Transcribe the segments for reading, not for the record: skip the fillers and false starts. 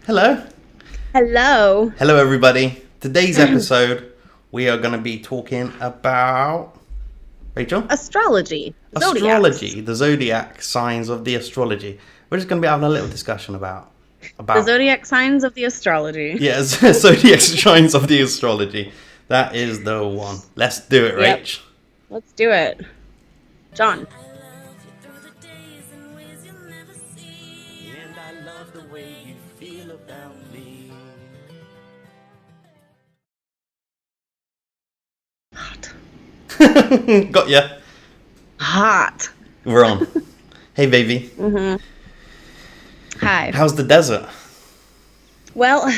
Hello. Hello. Hello, everybody. Today's episode, we are going to be talking about... Rachel? Astrology. Astrology. The zodiac signs of the astrology. We're just going to be having a little discussion about... The zodiac signs of the astrology. Yes, zodiac signs of the astrology. That is the one. Let's do it, Yep. Rach. Let's do it. John. And I love the way you feel about me. Hot. Got ya. Hot. We're on. Hey, baby. Hi. How's the desert? Well,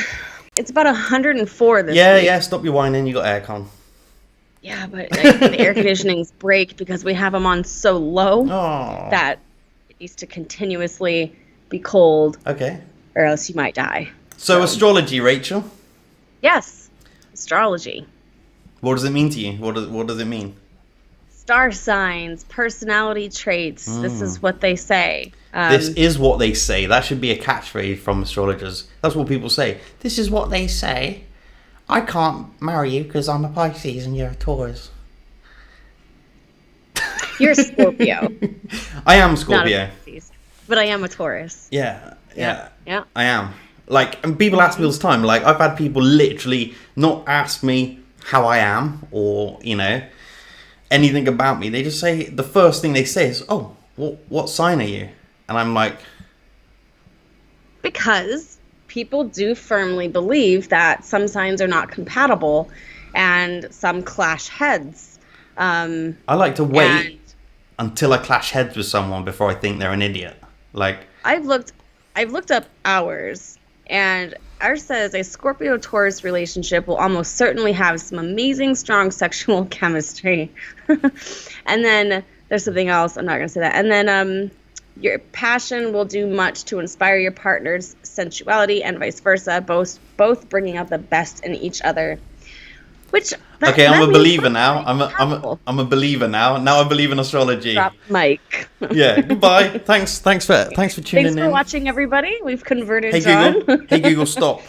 it's about 104 this week. Yeah, stop your whining. You got aircon. Yeah, but the air conditionings break because we have them on so low Oh. that it needs to continuously be cold Okay. or else you might die. So astrology, Rachel. Yes. Astrology. What does it mean to you? What does it mean? Star signs, personality traits. This is what they say. This is what they say. That should be a catchphrase from astrologers. That's what people say. This is what they say. I can't marry you because I'm a Pisces and you're a Taurus. You're a Scorpio. I am Not Scorpio. a Pisces, but I am a Taurus. Yeah. Yeah. I am. Like, and people ask me all the time. Like, I've had people literally not ask me how I am or, anything about me. They just say, the first thing they say is, oh, what sign are you? And I'm like... Because people do firmly believe that some signs are not compatible and some clash heads. I like to wait until I clash heads with someone before I think they're an idiot. Like... I've looked up ours, and ours says a Scorpio-Taurus relationship will almost certainly have some amazing, strong sexual chemistry. And then there's something else. I'm not going to say that. And then your passion will do much to inspire your partner's sensuality and vice versa, both bringing out the best in each other. Which Okay, I'm a means believer we're now. pretty compatible. I'm a believer now. Now I believe in astrology. Drop mic. Yeah, goodbye. Thanks for tuning Thanks in. for watching, everybody. We've converted Hey John. Google. Hey Google, stop.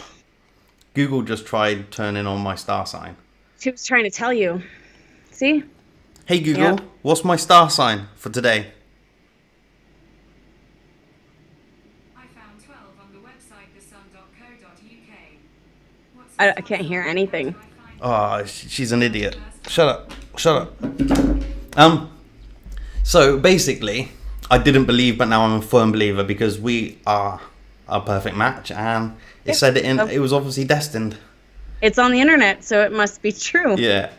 Google just tried turning on my star sign. She was trying to tell you. See? Hey Google, Yep. what's my star sign for today? I found 12 on the website thesun.co.uk. I can't hear anything. Oh, she's an idiot. Shut up. So basically, I didn't believe, but now I'm a firm believer because we are a perfect match, and it said it was obviously destined. It's on the internet, so it must be true. Yeah.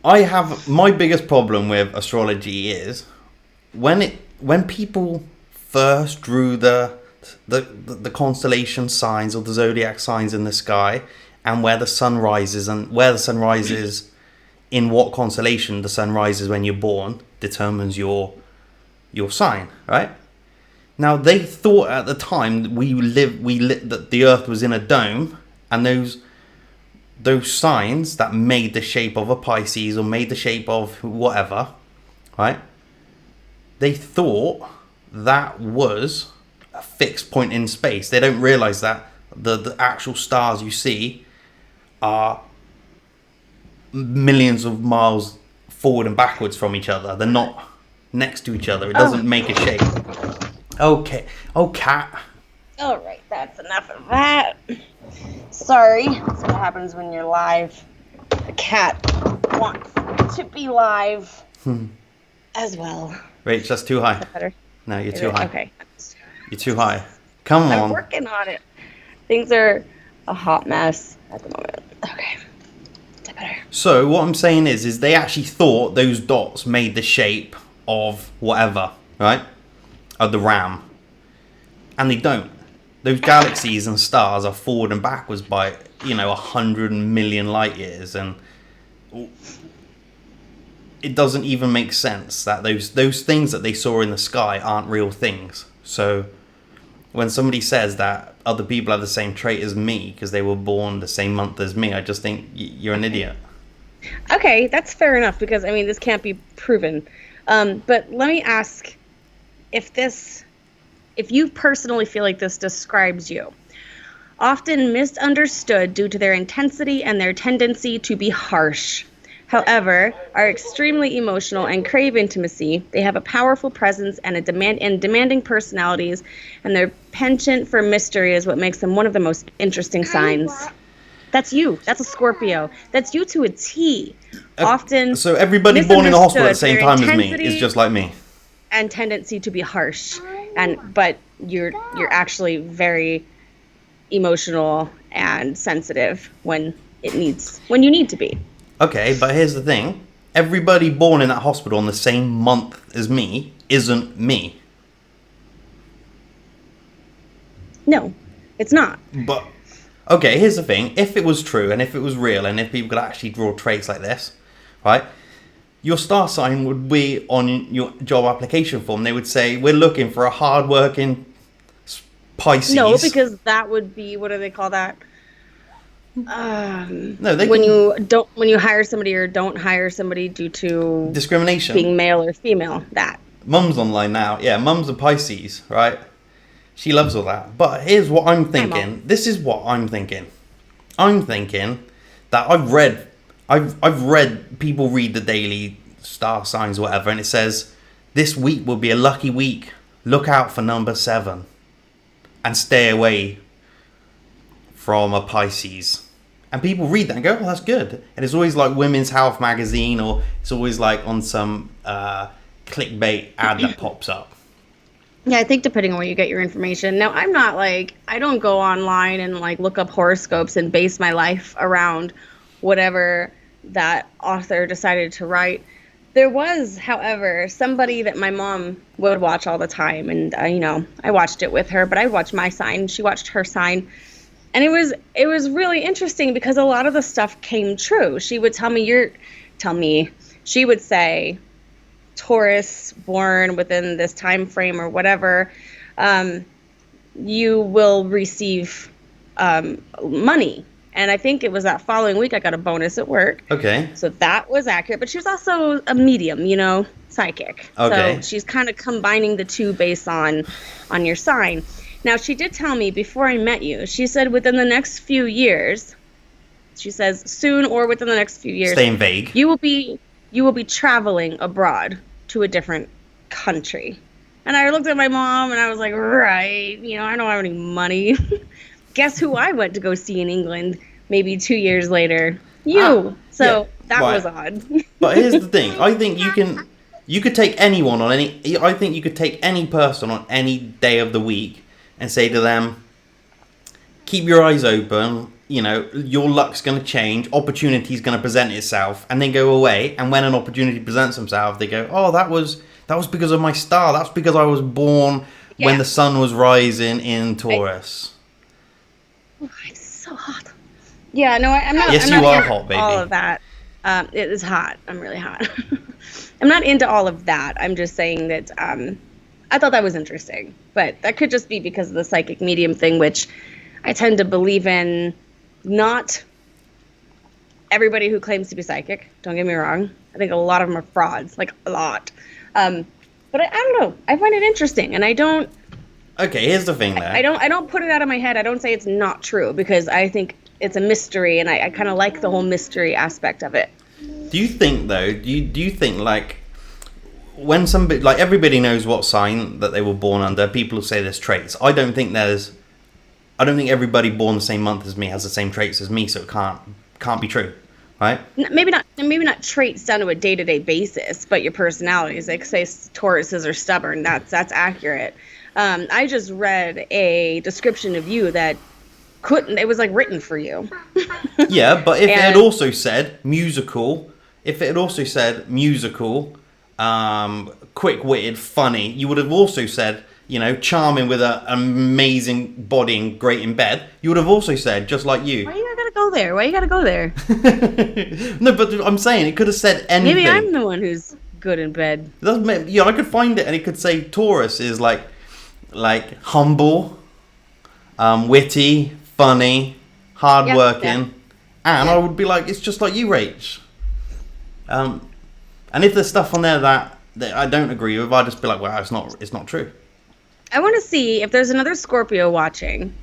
I have my biggest problem with astrology is when people first drew the constellation signs or the zodiac signs in the sky, and where the sun rises in what constellation the sun rises when you're born determines your sign, right? Now they thought at the time that the Earth was in a dome, and those signs that made the shape of a Pisces or made the shape of whatever, right? They thought that was a fixed point in space. They don't realize that the actual stars you see are millions of miles forward and backwards from each other. They're not next to each other. It doesn't make a shape. Okay. Oh, cat. All right, that's enough of that. Sorry. That's what happens when you're live. The cat wants to be live as well. Rach, that's too high. Better. No, you're too high. Okay. You're too high. Come I'm on. working on it. Things are a hot mess at the moment. Okay. Is that better? So what I'm saying is they actually thought those dots made the shape of whatever, right? Of the ram. And they don't. Those galaxies and stars are forward and backwards by, 100 million light years, and it doesn't even make sense that those things that they saw in the sky aren't real things. So when somebody says that other people have the same trait as me because they were born the same month as me, I just think you're an idiot. Okay, that's fair enough because, this can't be proven. But let me ask if you personally feel like this describes you. often misunderstood due to their intensity and their tendency to be harsh. However, are extremely emotional and crave intimacy. They have a powerful presence and demanding personalities, and their penchant for mystery is what makes them one of the most interesting signs. That's you. That's a Scorpio. That's you to a T. Often. So everybody born in a hospital at the same time as me intensity is just like me. And tendency to be harsh, but you're actually very emotional and sensitive when you need to be. Okay, but here's the thing. Everybody born in that hospital in the same month as me isn't me. No, it's not. But, okay, here's the thing. If it was true, and if it was real, and if people could actually draw traits like this, right? Your star sign would be on your job application form. They would say, we're looking for a hard-working Pisces. No, because that would be, what do they call that? No, they when can, when you hire somebody or don't hire somebody due to discrimination, being male or female. That Mum's online now. Yeah, Mum's a Pisces, right? She loves all that. But here's what I'm thinking. This is what I'm thinking. I'm thinking that I've read people read the daily star signs or whatever, and it says this week will be a lucky week. Look out for number 7, and stay away from a Pisces. And people read that and go, oh, that's good. And it's always like Women's Health magazine, or it's always like on some clickbait ad that pops up. Yeah, I think depending on where you get your information. Now, I'm not like, I don't go online and like look up horoscopes and base my life around whatever that author decided to write. There was, however, somebody that my mom would watch all the time. And, I watched it with her, but I watched my sign. She watched her sign. And it was really interesting because a lot of the stuff came true. She would she would say, Taurus, born within this time frame or whatever, you will receive money. And I think it was that following week I got a bonus at work. Okay. So that was accurate. But she was also a medium, psychic. Okay. So she's kind of combining the two based on your sign. Now, she did tell me before I met you, she said within the next few years, she says soon or within the next few years. Staying vague. You will be traveling abroad to a different country. And I looked at my mom and I was like, right, I don't have any money. Guess who I went to go see in England maybe 2 years later? You. That was odd. But here's the thing. I think you could take anyone I think you could take any person on any day of the week and say to them, keep your eyes open, your luck's going to change, opportunity's going to present itself, and then go away. And when an opportunity presents itself, they go, oh, that was because of my star. That's because I was born when the sun was rising in Taurus. It's so hot. Yeah, no, I'm not. Yes, I'm not you are into hot, baby. all of that. It is hot. I'm really hot. I'm not into all of that. I'm just saying that I thought that was interesting. But that could just be because of the psychic medium thing, which I tend to believe in. Not everybody who claims to be psychic. Don't get me wrong. I think a lot of them are frauds, like a lot. But I don't know. I find it interesting, and I don't. Okay, here's the thing. There, I don't put it out of my head. I don't say it's not true because I think it's a mystery, and I kind of like the whole mystery aspect of it. Do you think though? Do you think like when somebody like everybody knows what sign that they were born under? People say there's traits. I don't think everybody born the same month as me has the same traits as me, so it can't be true, right? Maybe not traits down to a day-to-day basis, but your personalities. Like say Tauruses are stubborn. That's accurate. I just read a description of you that it was like written for you. Yeah, but if it had also said musical, quick-witted, funny, you would have also said, charming with an amazing body and great in bed. You would have also said, just like you. Why you gotta go there? No, but I'm saying it could have said anything. Maybe I'm the one who's good in bed. I could find it, and it could say Taurus is like humble, witty, funny, hardworking, and I would be like, it's just like you, Rach. And if there's stuff on there that I don't agree with, I'd just be like, well, it's not true. I want to see if there's another Scorpio watching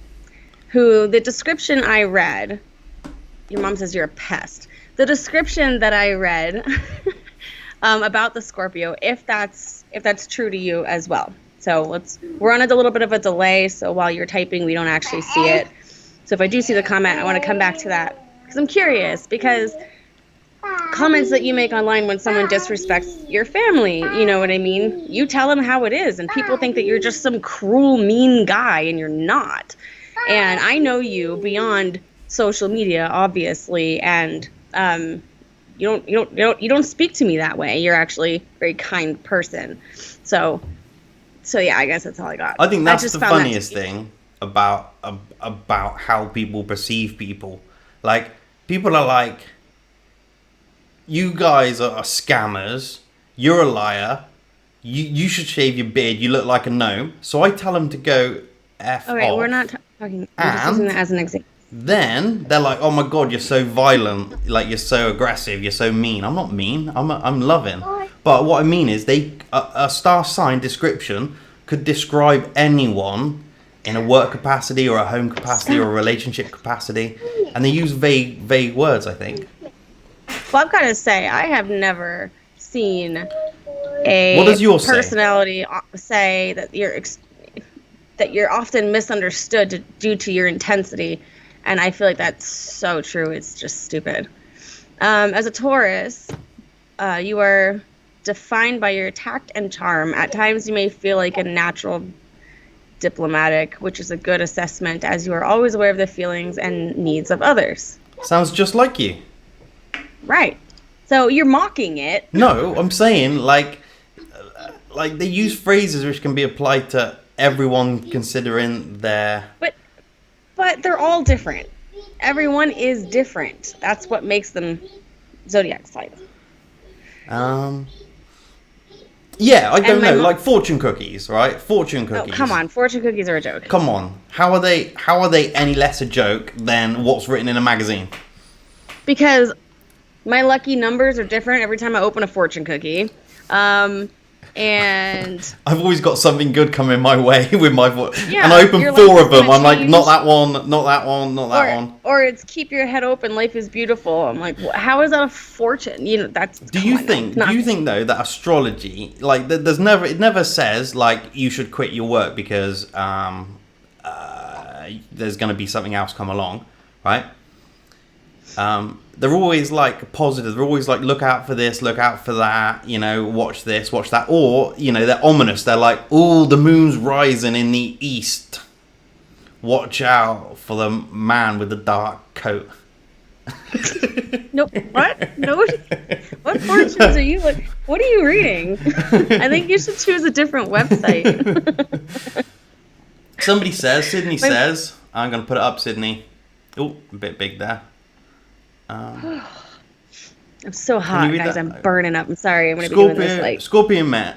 who the description I read, your mom says you're a pest. The description that I read about the Scorpio, if that's true to you as well. So we're on a little bit of a delay, so while you're typing, we don't actually see it. So if I do see the comment, I want to come back to that because I'm curious, because comments that you make online when someone disrespects your family, you know what I mean? You tell them how it is, and people think that you're just some cruel, mean guy, and you're not. And I know you beyond social media, obviously, and you don't speak to me that way. You're actually a very kind person. So yeah, I guess that's all I got. I think that's the funniest thing about how people perceive people. Like, people are like, you guys are scammers, you're a liar, you should shave your beard, you look like a gnome. So I tell them to go F All right, off. we're not talking, I'm just using that as an example. Then they're like, oh my god, you're so violent, like you're so aggressive, you're so mean. I'm not mean, I'm loving. But what I mean is a star sign description could describe anyone in a work capacity or a home capacity or a relationship capacity, and they use vague words, I think. Well, I've got to say, I have never seen a What does yours personality say that you're often misunderstood due to your intensity, and I feel like that's so true. It's just stupid. As a Taurus, you are defined by your tact and charm. At times, you may feel like a natural diplomatic, which is a good assessment, as you are always aware of the feelings and needs of others. Sounds just like you. Right. So you're mocking it. No, I'm saying like they use phrases which can be applied to everyone considering their... But they're all different. Everyone is different. That's what makes them Zodiac signs. Yeah, I don't know, like fortune cookies, right? Fortune cookies. Oh, come on, fortune cookies are a joke. Come on. How are they any less a joke than what's written in a magazine? Because my lucky numbers are different every time I open a fortune cookie. And I've always got something good coming my way with my yeah, and I open 4 of them. I'm like, change. not that one, not that one, not that one. Or it's keep your head open, life is beautiful. I'm like, how is that a fortune? You know, that's... Do you think though that astrology, like, it never says like you should quit your work because there's going to be something else come along, right? They're always like positive. They're always like, look out for this, look out for that, you know, watch this, watch that. Or, you know, they're ominous. They're like, oh, the moon's rising in the east. Watch out for the man with the dark coat. Nope. What? No. What fortunes are you? What are you reading? I think you should choose a different website. Sydney says, I'm going to put it up, Sydney. Oh, a bit big there. I'm so hot, guys. I'm burning up. I'm sorry. I'm going to be doing this like Scorpion men.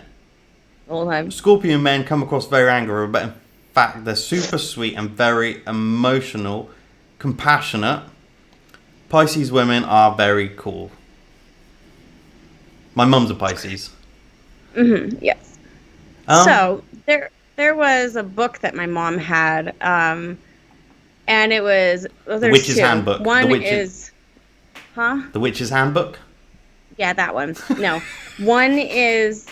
All the time. Scorpion men come across very angry, but in fact, they're super sweet and very emotional, compassionate. Pisces women are very cool. My mum's a Pisces. Mm-hmm. Yes. So there was a book that my mom had, and it was The Witch's Handbook. One is, The Witch's Handbook. Yeah, that one. No, one is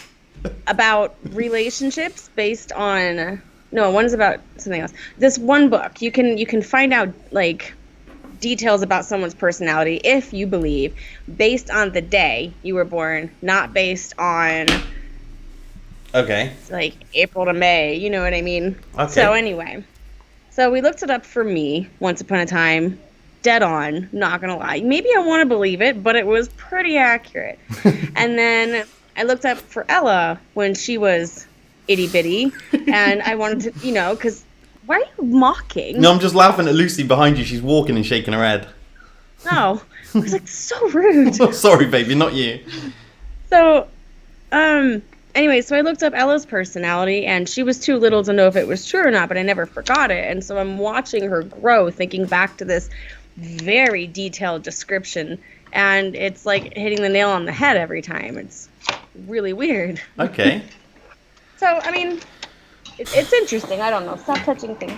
about relationships based on. No, one is about something else. This one book, you can find out like details about someone's personality if you believe, based on the day you were born, not based on. Okay. Like April to May, you know what I mean? Okay. So anyway, so we looked it up for me once upon a time. Dead on, not gonna lie. Maybe I want to believe it, but it was pretty accurate. And then I looked up for Ella when she was itty bitty, and I wanted to, because why are you mocking? No, I'm just laughing at Lucy behind you. She's walking and shaking her head. No, I was like, so rude. Sorry, baby, not you. So, anyway, so I looked up Ella's personality, and she was too little to know if it was true or not, but I never forgot it. And so I'm watching her grow, thinking back to this very detailed description, and it's like hitting the nail on the head every time. It's really weird. Okay. So, I mean, it's interesting. I don't know. Stop touching things.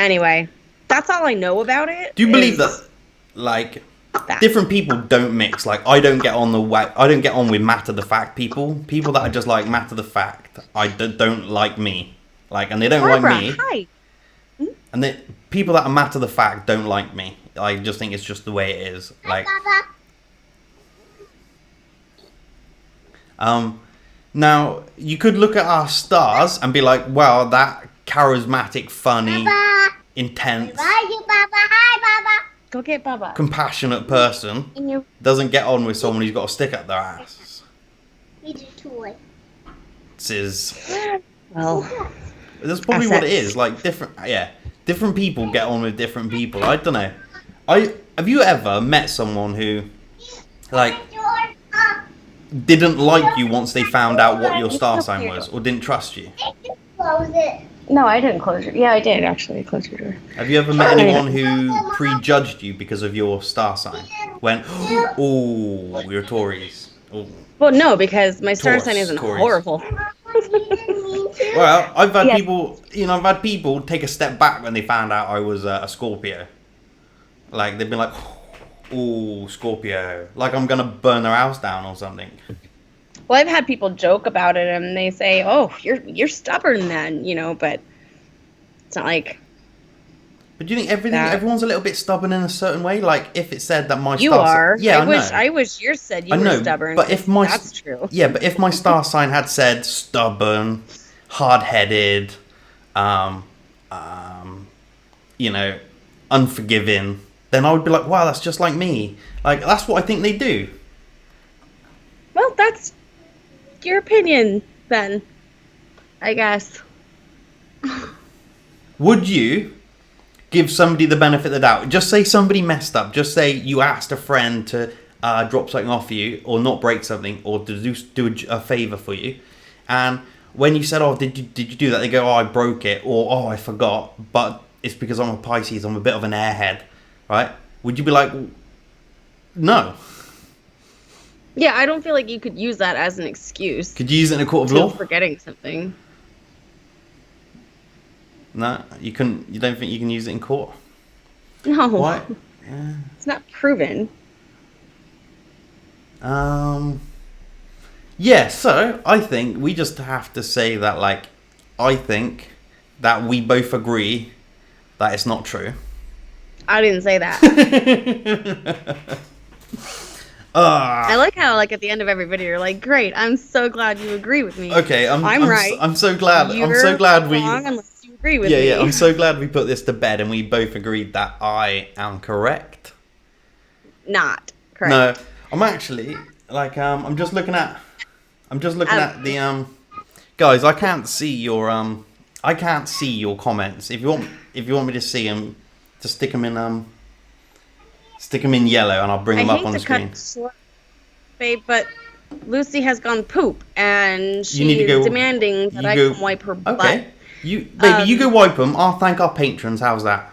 Anyway, that's all I know about it. Do you believe is that, like, that. different people don't mix? Like, I don't get on with matter the fact people. People that are just like matter the fact, don't like me. Like, and they don't Barbara, like me. hi. And the people that are matter the fact don't like me. I just think it's just the way it is. Like, now you could look at our stars and be like, wow, that charismatic, funny, intense, Go get Baba. compassionate person And you. doesn't get on with someone who's got a stick up their ass. This is Well, that's probably what it Assets. is. Like, different people get on with different people. I don't know. Have you ever met someone who, like, didn't like you once they found out what your star sign was, or didn't trust you? no, I didn't close your. Yeah, I did actually close your door. Have you ever met anyone who prejudged you because of your star sign? Went, oh, you're Tories. Oh. Well, no, because my star Taurus, sign isn't Taurus. horrible. Well, I've had Yes. people, I've had people take a step back when they found out I was a Scorpio. Like, they've been like, oh, Scorpio. Like I'm going to burn their house down or something. Well, I've had people joke about it, and they say, "Oh, you're stubborn, then," but it's not like But do you think that. everyone's a little bit stubborn in a certain way? Like, if it said that my You star are. sign... Yeah, I wish yours said you I know, were stubborn. but if my... That's true. Yeah, but if my star sign had said stubborn, hard-headed, unforgiving, then I would be like, wow, that's just like me. Like, that's what I think they do. Well, that's your opinion, then. I guess. Would you give somebody the benefit of the doubt? Just say somebody messed up. Just say you asked a friend to drop something off for you, or not break something, or to do a favour for you. And when you said, oh, did you do that? They go, oh, I broke it, or oh, I forgot. But it's because I'm a Pisces, I'm a bit of an airhead, right? Would you be like, no? Yeah, I don't feel like you could use that as an excuse Could you use it in a court of to law? forgetting something. No, you couldn't. You don't think you can use it in court? No. Why? It's not proven. Yeah, so I think we just have to say that, like, I think that we both agree that it's not true. I didn't say that. I like how, like, at the end of every video, you're like, "Great, I'm so glad you agree with me." Okay, I'm right. I'm so glad. You're I'm so glad we. wrong unless you agree with me. Yeah, I'm so glad we put this to bed and we both agreed that I am correct. Not correct. No, I'm actually like I'm just looking at the guys. I can't see your comments. If you want me to see them, just stick them in yellow and I'll bring them up on the screen. Cut short, babe, but Lucy has gone poop and You need to she's go- demanding that I come wipe her butt. Okay, you go wipe them. I'll thank our patrons. How's that?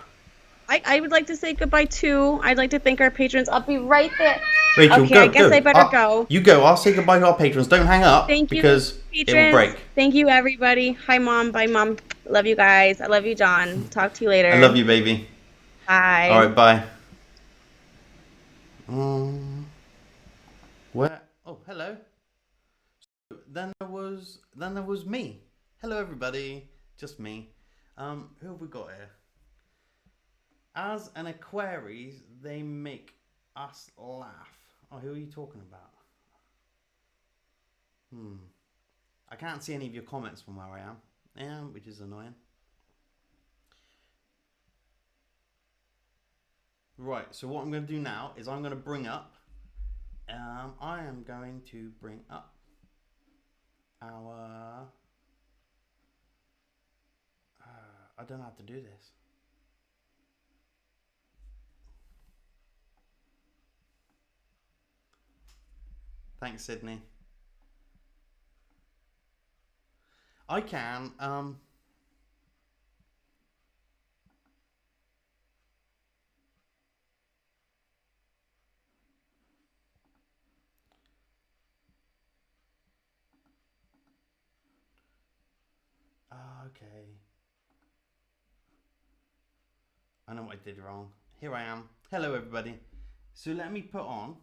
I would like to say goodbye too. I'd like to thank our patrons. I'll be right there. Rachel, Okay, go. I guess go. I better go. You go. I'll say goodbye to our patrons. Don't hang up. Thank you, because patrons. it will break. Thank you, everybody. Hi, Mom. Bye, Mom. Love you guys. I love you, John. Talk to you later. I love you, baby. Bye. All right, bye. Where? Oh, hello. Then there was me. Hello, everybody. Just me. Who have we got here? As an Aquarius, they make us laugh. Oh, who are you talking about? I can't see any of your comments from where I am. Yeah, which is annoying. Right, so what I'm going to do now is I'm going to bring up our I don't know how to do this. Thanks, Sydney. I can okay. I know what I did wrong. Here I am. Hello, everybody. So let me put on.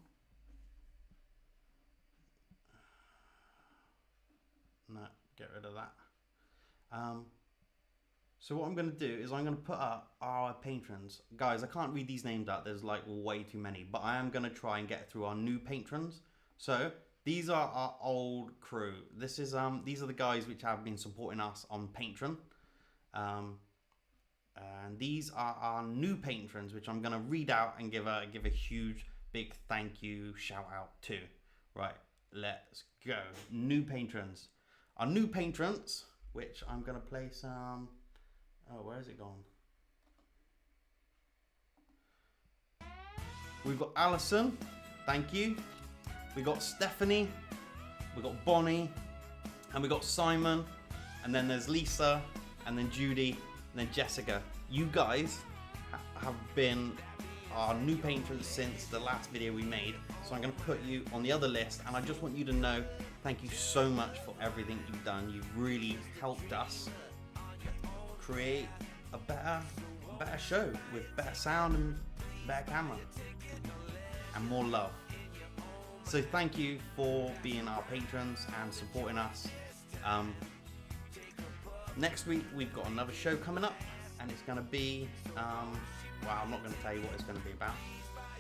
No, get rid of that. So what I'm going to do is I'm going to put up our patrons. Guys, I can't read these names out. There's like way too many. But I am going to try and get through our new patrons. So these are our old crew. This is these are the guys which have been supporting us on Patreon. And these are our new patrons, which I'm going to read out and give a huge big thank you shout out to. Right, let's go. New patrons. Our new patrons, which I'm going to play some... Oh, where has it gone? We've got Alison, thank you. We got Stephanie, we got Bonnie, and we got Simon, and then there's Lisa, and then Judy, and then Jessica. You guys have been our new patrons since the last video we made, so I'm going to put you on the other list, and I just want you to know thank you so much for everything you've done. You've really helped us create a better show with better sound and better camera and more love. So thank you for being our patrons and supporting us. Next week we've got another show coming up, and it's going to be well, I'm not going to tell you what it's going to be about,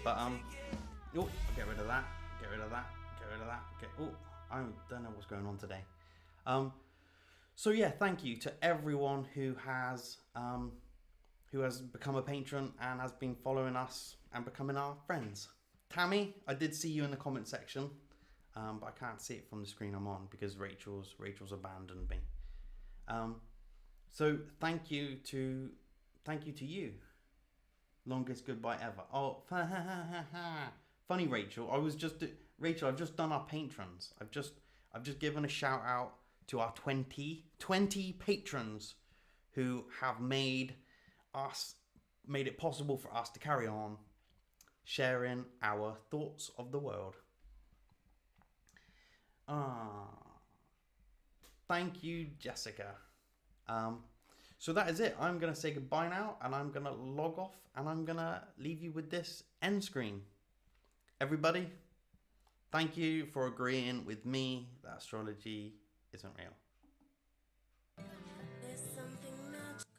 but oh, get rid of that, get rid of that, get rid of that. Oh, I don't know what's going on today. So yeah, thank you to everyone who has become a patron and has been following us and becoming our friends. Tammy, I did see you in the comment section, but I can't see it from the screen I'm on because Rachel's abandoned me. So thank you to you. Longest goodbye ever. Oh, funny Rachel. Rachel. I've just done our patrons. I've just given a shout out to our 20 patrons who have made it possible for us to carry on sharing our thoughts of the world. Thank you, Jessica. So that is it. I'm going to say goodbye now, and I'm going to log off, and I'm going to leave you with this end screen. Everybody, thank you for agreeing with me that astrology isn't real.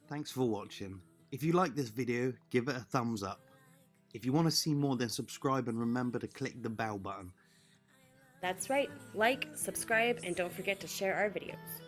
Thanks for watching. If you like this video, give it a thumbs up. If you want to see more, then subscribe and remember to click the bell button. That's right. Like, subscribe, and don't forget to share our videos.